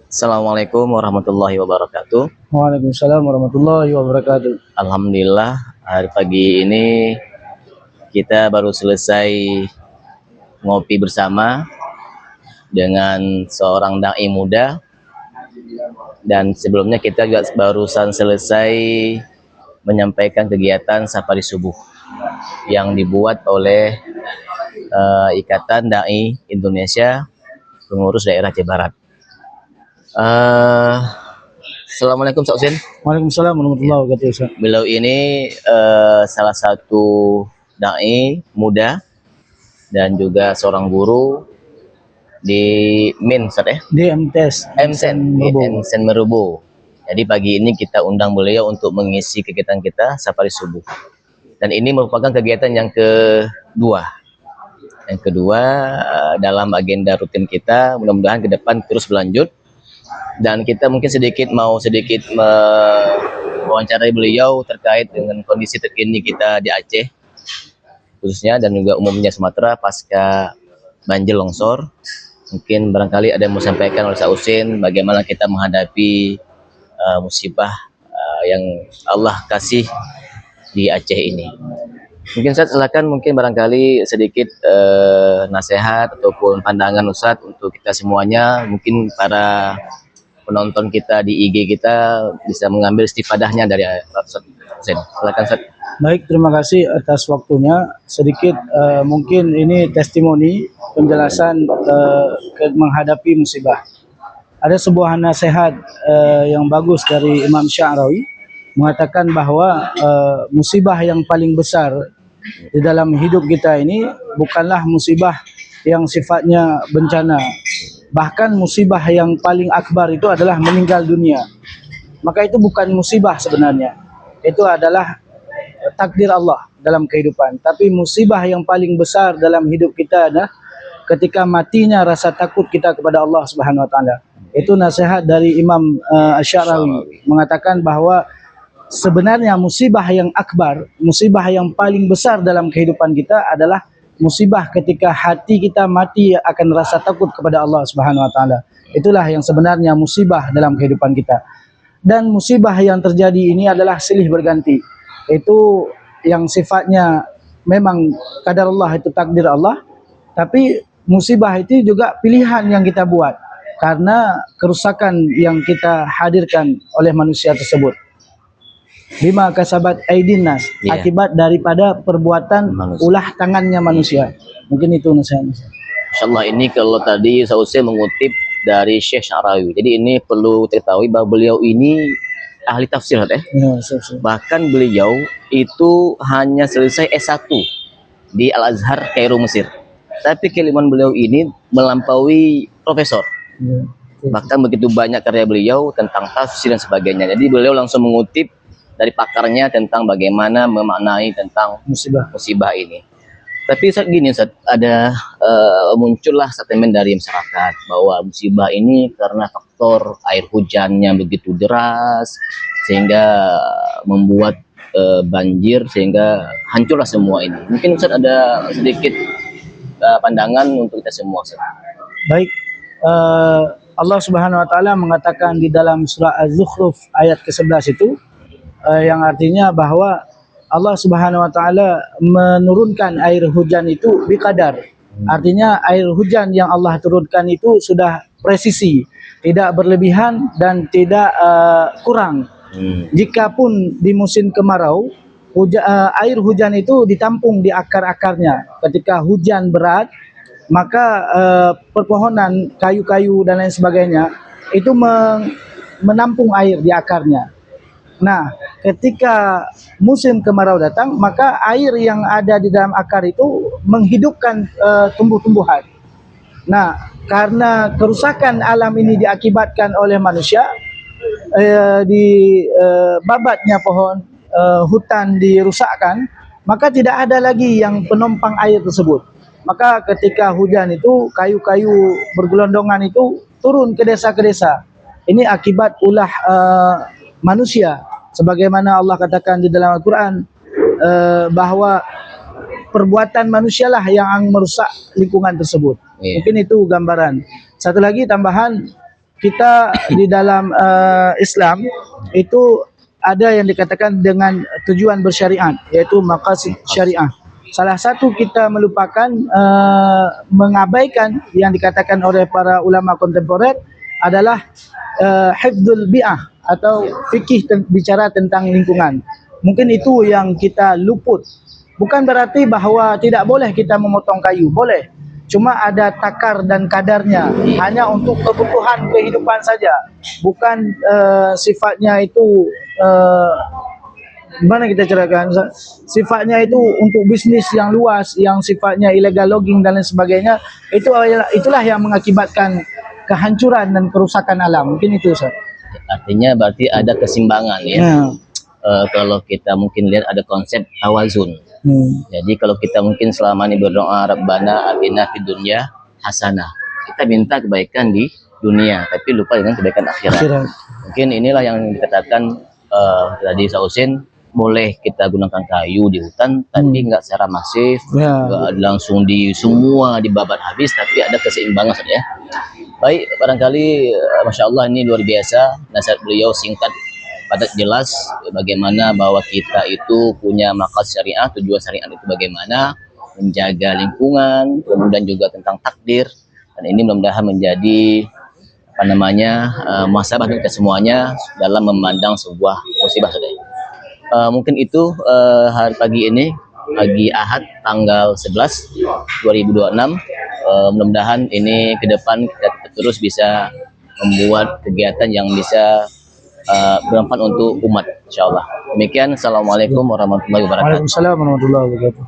Assalamualaikum warahmatullahi wabarakatuh. Waalaikumsalam warahmatullahi wabarakatuh. Alhamdulillah, hari pagi ini kita baru selesai ngopi bersama dengan seorang dai muda, dan sebelumnya kita juga barusan selesai menyampaikan kegiatan safari subuh yang dibuat oleh Ikatan Dai Indonesia Pengurus Daerah Aceh Barat. Assalamualaikum Ustaz Husin. Waalaikumsalam warahmatullahi wabarakatuh, Ustaz. Beliau ini salah satu dai muda dan juga seorang guru di MIN, Ustaz ya? Di MTS MSen Merubo. Jadi pagi ini kita undang beliau untuk mengisi kegiatan kita safari subuh. Dan ini merupakan kegiatan yang kedua. Yang kedua dalam agenda rutin kita, mudah-mudahan ke depan terus berlanjut. Dan kita mungkin mau sedikit mewawancarai beliau terkait dengan kondisi terkini kita di Aceh khususnya dan juga umumnya Sumatera pasca banjir longsor. Mungkin barangkali ada yang mau sampaikan oleh Ustaz Husin bagaimana kita menghadapi musibah yang Allah kasih di Aceh ini. Mungkin Ustaz silakan, mungkin barangkali sedikit nasihat ataupun pandangan Ustaz untuk kita semuanya, mungkin para penonton kita di IG kita bisa mengambil istifadahnya dari Ustaz Husin. Silakan Ustaz. Baik, terima kasih atas waktunya. Sedikit mungkin ini testimoni penjelasan menghadapi musibah. Ada sebuah nasihat yang bagus dari Imam Sya'rawi mengatakan bahwa musibah yang paling besar di dalam hidup kita ini bukanlah musibah yang sifatnya bencana. Bahkan musibah yang paling akbar itu adalah meninggal dunia. Maka itu bukan musibah sebenarnya. Itu adalah takdir Allah dalam kehidupan. Tapi musibah yang paling besar dalam hidup kita adalah ketika matinya rasa takut kita kepada Allah Subhanahu wa taala. Itu nasihat dari Imam Asy-Sya'rawi mengatakan bahwa sebenarnya musibah yang akbar, musibah yang paling besar dalam kehidupan kita adalah musibah ketika hati kita mati akan rasa takut kepada Allah Subhanahu wa taala. Itulah yang sebenarnya musibah dalam kehidupan kita. Dan musibah yang terjadi ini adalah silih berganti. Itu yang sifatnya memang qadar Allah, itu takdir Allah, tapi musibah itu juga pilihan yang kita buat karena kerusakan yang kita hadirkan oleh manusia tersebut. Bima kasabat aidin nas, akibat daripada perbuatan ulah tangannya manusia. Mungkin itu nasihatnya. Insyaallah ini kalau tadi saya mengutip dari Syekh Sya'rawi. Jadi ini perlu diketahui bahwa beliau ini ahli tafsir ya. Bahkan beliau itu hanya selesai S1 di Al-Azhar Kairo Mesir. Tapi keilmuan beliau ini melampaui profesor. Bahkan begitu banyak karya beliau tentang tafsir dan sebagainya. Jadi beliau langsung mengutip dari pakarnya tentang bagaimana memaknai tentang musibah ini. Tapi saat gini Ustaz, ada muncullah statement dari masyarakat bahwa musibah ini karena faktor air hujannya begitu deras sehingga membuat banjir sehingga hancurlah semua ini. Mungkin Ustaz ada sedikit pandangan untuk kita semua Ustaz. Baik, Allah Subhanahu wa taala mengatakan di dalam surah Az-Zukhruf ayat ke-11 itu yang artinya bahwa Allah Subhanahu wa taala menurunkan air hujan itu biqadar. Artinya air hujan yang Allah turunkan itu sudah presisi, tidak berlebihan dan tidak kurang. Jikapun di musim kemarau, air hujan itu ditampung di akar-akarnya. Ketika hujan berat, maka perpohonan, kayu-kayu dan lain sebagainya itu menampung air di akarnya. Nah, ketika musim kemarau datang, maka air yang ada di dalam akar itu menghidupkan tumbuh-tumbuhan. Nah, karena kerusakan alam ini diakibatkan oleh manusia, di babatnya pohon, hutan dirusakkan, maka tidak ada lagi yang penompang air tersebut. Maka ketika hujan itu, kayu-kayu bergelondongan itu turun ke desa-desa. Ini akibat ulah manusia. Sebagaimana Allah katakan di dalam Al-Quran bahwa perbuatan manusialah yang merusak lingkungan tersebut. Mungkin itu gambaran. Satu lagi tambahan, kita di dalam Islam itu ada yang dikatakan dengan tujuan bersyariat, yaitu maqasid syariah. Salah satu kita melupakan, mengabaikan yang dikatakan oleh para ulama kontemporer adalah hifdzul bi'ah atau fikih bicara tentang lingkungan. Mungkin itu yang kita luput. Bukan berarti bahawa tidak boleh kita memotong kayu, boleh. Cuma ada takar dan kadarnya, hanya untuk kebutuhan kehidupan saja. Bukan sifatnya itu gimana kita ceritakan, sifatnya itu untuk bisnis yang luas, yang sifatnya illegal logging dan lain sebagainya. Itulah yang mengakibatkan kehancuran dan kerusakan alam. Mungkin itu, Ustaz. Artinya berarti ada keseimbangan ya. Kalau kita mungkin lihat ada konsep tawazun. Jadi kalau kita mungkin selama ini berdoa Rabbana atina fid dunya hasanah, kita minta kebaikan di dunia tapi lupa dengan kebaikan akhirat. Mungkin inilah yang dikatakan tadi Sausin, boleh kita gunakan kayu di hutan tapi nggak secara masif, nggak langsung di semua dibabat habis, tapi ada keseimbangan saja. Baik, barangkali Masya Allah ini luar biasa nasihat beliau, singkat padat jelas, bagaimana bahwa kita itu punya maqsad syariah, tujuan syariah itu bagaimana menjaga lingkungan, kemudian juga tentang takdir, dan ini mudah-mudahan menjadi apa namanya muhasabah kita semuanya dalam memandang sebuah musibah saja. Mungkin itu hari pagi ini, pagi Ahad tanggal 11 2026. Mudah-mudahan ini ke depan kita terus bisa membuat kegiatan yang bisa bermanfaat untuk umat, insyaallah. Demikian, assalamualaikum warahmatullahi wabarakatuh. Waalaikumsalam warahmatullahi wabarakatuh.